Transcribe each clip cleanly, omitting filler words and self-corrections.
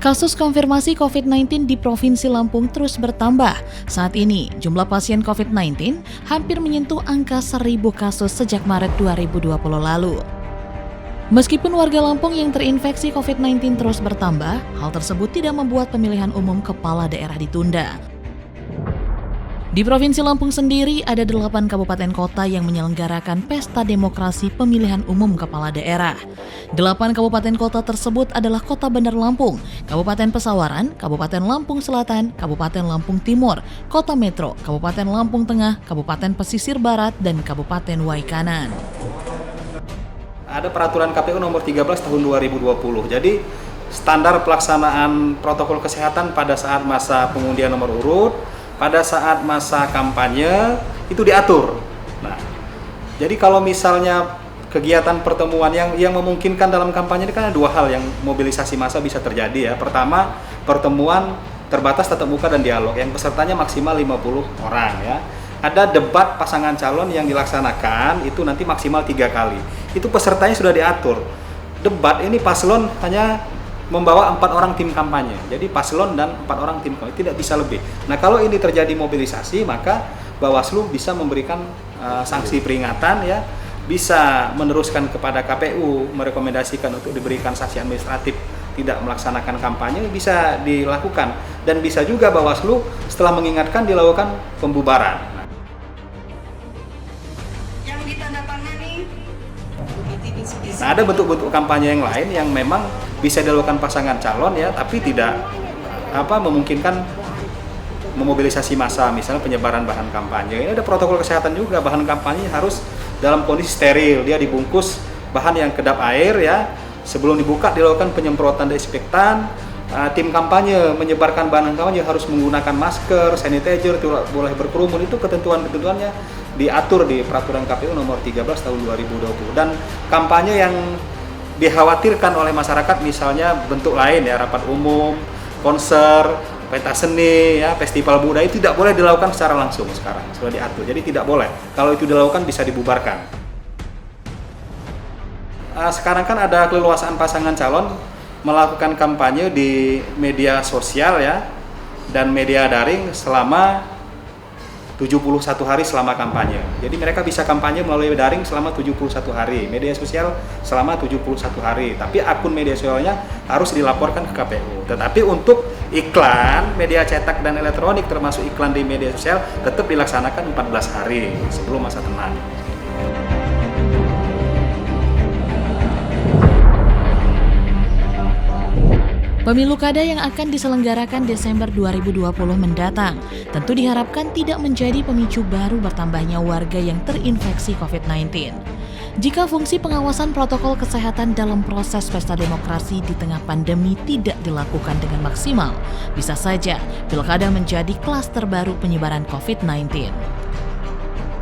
Kasus konfirmasi COVID-19 di Provinsi Lampung terus bertambah. Saat ini, jumlah pasien COVID-19 hampir menyentuh angka 1.000 kasus sejak Maret 2020 lalu. Meskipun warga Lampung yang terinfeksi COVID-19 terus bertambah, hal tersebut tidak membuat pemilihan umum kepala daerah ditunda. Di Provinsi Lampung sendiri, ada 8 kabupaten kota yang menyelenggarakan pesta demokrasi pemilihan umum kepala daerah. 8 kabupaten kota tersebut adalah Kota Bandar Lampung, Kabupaten Pesawaran, Kabupaten Lampung Selatan, Kabupaten Lampung Timur, Kota Metro, Kabupaten Lampung Tengah, Kabupaten Pesisir Barat, dan Kabupaten Waikanan. Ada peraturan KPU nomor 13 tahun 2020. Jadi standar pelaksanaan protokol kesehatan pada saat masa pengundian nomor urut, pada saat masa kampanye itu diatur. Nah, jadi kalau misalnya kegiatan pertemuan yang memungkinkan dalam kampanye ini kan ada 2 hal yang mobilisasi massa bisa terjadi ya. Pertama, pertemuan terbatas tatap muka dan dialog yang pesertanya maksimal 50 orang ya. Ada debat pasangan calon yang dilaksanakan itu nanti maksimal 3 kali. Itu pesertanya sudah diatur. Debat ini paslon hanya membawa 4 orang tim kampanye. Jadi paslon dan 4 orang tim kampanye, tidak bisa lebih. Nah, kalau ini terjadi mobilisasi, maka Bawaslu bisa memberikan sanksi peringatan ya, bisa meneruskan kepada KPU merekomendasikan untuk diberikan sanksi administratif tidak melaksanakan kampanye, bisa dilakukan, dan bisa juga Bawaslu setelah mengingatkan dilakukan pembubaran. Yang ditandatangani. Nah, ada bentuk-bentuk kampanye yang lain yang memang bisa dilakukan pasangan calon ya, tapi tidak memungkinkan memobilisasi massa, misalnya penyebaran bahan kampanye. Ini ada protokol kesehatan juga, bahan kampanye harus dalam kondisi steril, dia dibungkus bahan yang kedap air ya. Sebelum dibuka dilakukan penyemprotan desinfektan. Tim kampanye menyebarkan bahan kampanye harus menggunakan masker, sanitizer, tidak boleh berkerumun. Itu ketentuan-ketentuannya diatur di peraturan KPU nomor 13 tahun 2020. Dan kampanye yang dikhawatirkan oleh masyarakat misalnya bentuk lain ya, rapat umum, konser, pentas seni ya, festival budaya, tidak boleh dilakukan secara langsung sekarang, sudah diatur. Jadi tidak boleh. Kalau itu dilakukan bisa dibubarkan. Sekarang kan ada keleluasaan pasangan calon melakukan kampanye di media sosial ya dan media daring selama 71 hari selama kampanye. Jadi mereka bisa kampanye melalui daring selama 71 hari, media sosial selama 71 hari. Tapi akun media sosialnya harus dilaporkan ke KPU. Tetapi untuk iklan, media cetak dan elektronik termasuk iklan di media sosial tetap dilaksanakan 14 hari sebelum masa tenang. Pemilu kada yang akan diselenggarakan Desember 2020 mendatang tentu diharapkan tidak menjadi pemicu baru bertambahnya warga yang terinfeksi COVID-19. Jika fungsi pengawasan protokol kesehatan dalam proses pesta demokrasi di tengah pandemi tidak dilakukan dengan maksimal, bisa saja pilkada menjadi klaster baru penyebaran COVID-19.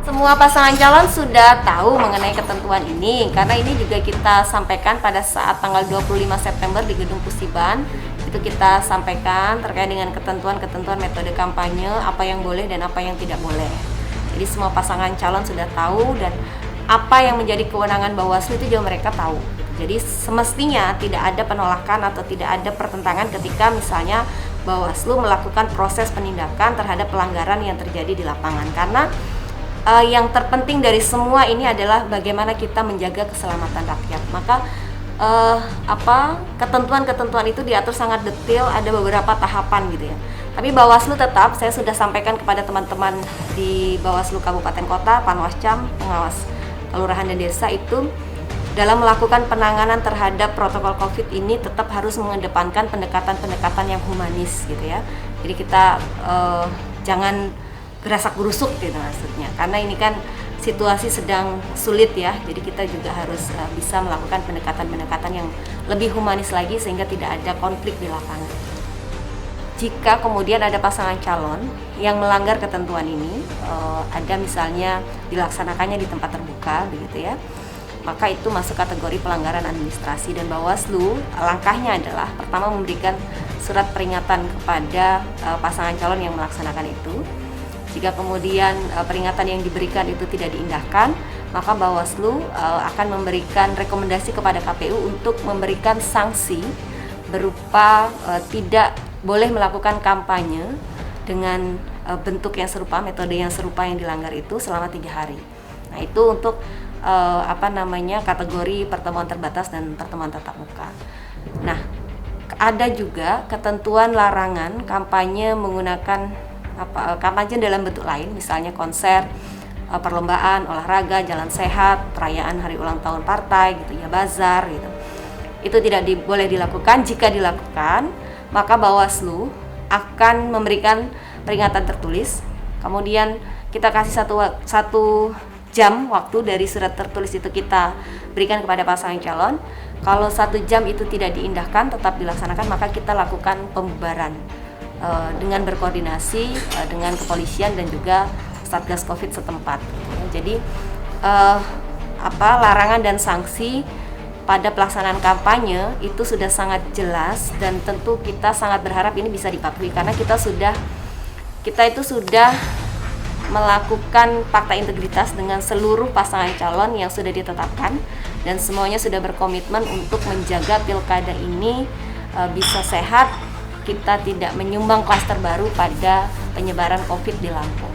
Semua pasangan calon sudah tahu mengenai ketentuan ini karena ini juga kita sampaikan pada saat tanggal 25 September di Gedung Pusiban. Itu kita sampaikan terkait dengan ketentuan-ketentuan metode kampanye, apa yang boleh dan apa yang tidak boleh. Jadi semua pasangan calon sudah tahu dan apa yang menjadi kewenangan Bawaslu itu juga mereka tahu. Jadi semestinya tidak ada penolakan atau tidak ada pertentangan ketika misalnya Bawaslu melakukan proses penindakan terhadap pelanggaran yang terjadi di lapangan, karena yang terpenting dari semua ini adalah bagaimana kita menjaga keselamatan rakyat. Maka ketentuan-ketentuan itu diatur sangat detail, ada beberapa tahapan gitu ya. Tapi Bawaslu tetap, saya sudah sampaikan kepada teman-teman di Bawaslu Kabupaten Kota, Panwascam, pengawas kelurahan dan desa itu dalam melakukan penanganan terhadap protokol COVID ini tetap harus mengedepankan pendekatan-pendekatan yang humanis gitu ya. Jadi kita jangan gerasak gerusuk gitu maksudnya, karena ini kan situasi sedang sulit ya, jadi kita juga harus bisa melakukan pendekatan-pendekatan yang lebih humanis lagi sehingga tidak ada konflik di lapangan. Jika kemudian ada pasangan calon yang melanggar ketentuan ini, ada misalnya dilaksanakannya di tempat terbuka begitu ya, maka itu masuk kategori pelanggaran administrasi, dan Bawaslu langkahnya adalah pertama memberikan surat peringatan kepada pasangan calon yang melaksanakan itu. Jika kemudian peringatan yang diberikan itu tidak diindahkan, maka Bawaslu akan memberikan rekomendasi kepada KPU untuk memberikan sanksi berupa tidak boleh melakukan kampanye dengan bentuk yang serupa, metode yang serupa yang dilanggar itu selama 3 hari. Nah, itu untuk kategori pertemuan terbatas dan pertemuan tatap muka. Nah, ada juga ketentuan larangan kampanye menggunakan kampanye dalam bentuk lain, misalnya konser, perlombaan, olahraga, jalan sehat, perayaan hari ulang tahun partai gitu ya, bazar gitu. Itu tidak boleh dilakukan. Jika dilakukan, maka Bawaslu akan memberikan peringatan tertulis. Kemudian kita kasih satu jam waktu dari surat tertulis itu kita berikan kepada pasangan calon. Kalau 1 jam itu tidak diindahkan, tetap dilaksanakan, maka kita lakukan pembubaran dengan berkoordinasi dengan kepolisian dan juga Satgas Covid setempat. Jadi larangan dan sanksi pada pelaksanaan kampanye itu sudah sangat jelas, dan tentu kita sangat berharap ini bisa dipatuhi karena kita itu sudah melakukan fakta integritas dengan seluruh pasangan calon yang sudah ditetapkan, dan semuanya sudah berkomitmen untuk menjaga pilkada ini bisa sehat, kita tidak menyumbang klaster baru pada penyebaran COVID di Lampung.